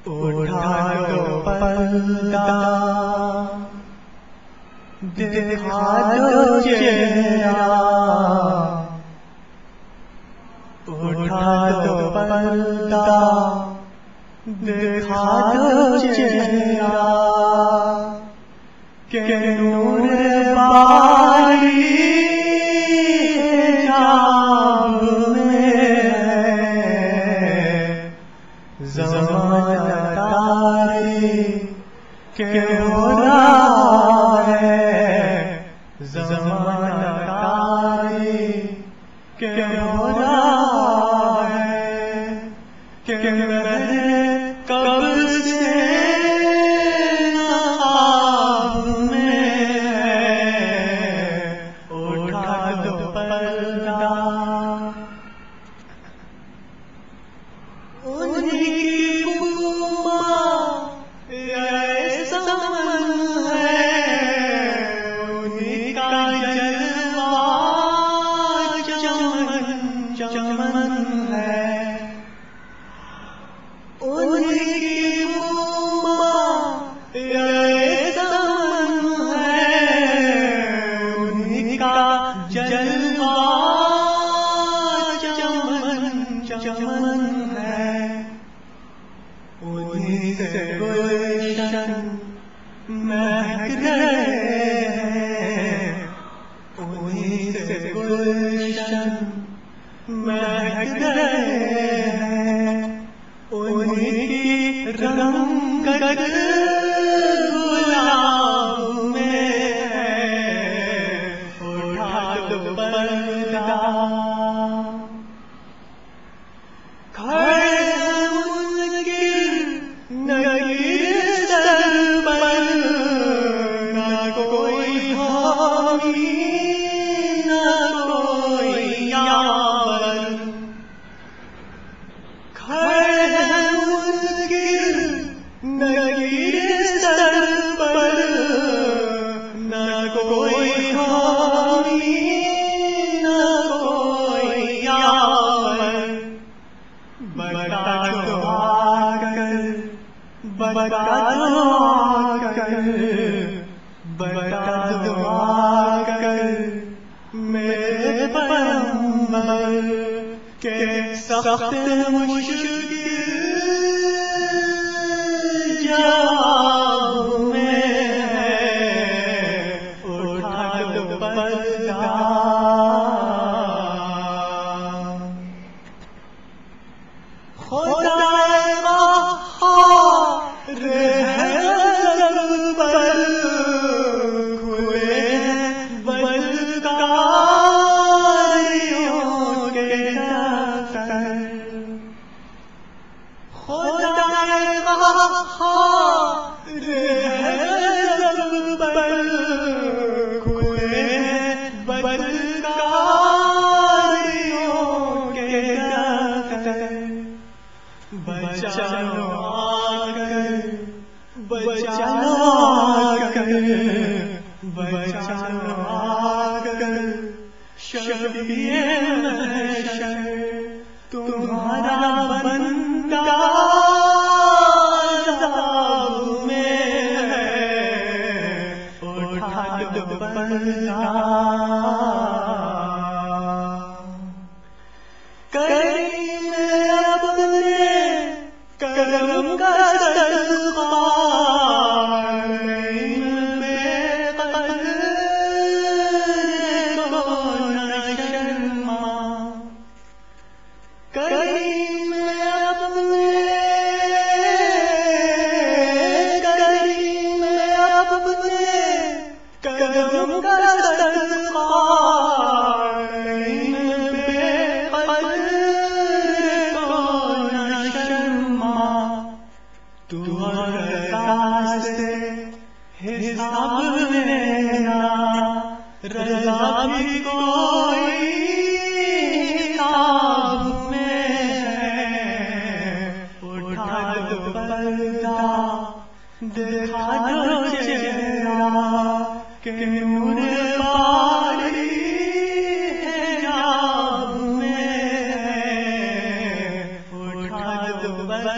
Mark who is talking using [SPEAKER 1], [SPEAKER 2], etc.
[SPEAKER 1] اٹھا دو پردہ دکھا دو چہرہ، اٹھا دو پردہ دکھا دو چہرہ، کہ نور باری حجاب میں زمانہ تاریک ہو رہا ہے، زمانہ تاریک ہو رہا ہے، کہ میں کب سے خواب میں اٹھا دو پردہ۔ انہیں سے گلشن مہک رہے ہیں، انہیں سے گلشن مہک رہے ہیں، انہیں کی رنگت گلاب میں ہے، اٹھا دو پردہ۔ بتا دو آ کر میرے پیغمبر کہ سخت مشکل جواب میں ہے، اٹھا دو پردہ۔ خدا بچالو آ کر، بچالو آ کر، بچالو آ کر، شفیع محشر تمہارا بندہ عذاب میں ہے، اٹھا دو پردہ۔ کرم کا صدقہ بے قدر کو نہ شرما، کریم اپنے کرم کا صدقہ حساب لینا، رضا بھی کوئی حساب میں ہے، اٹھا دو پردہ دکھا دو چہرہ، کہ نور باری حجاب میں ہے، اٹھا دو پردہ۔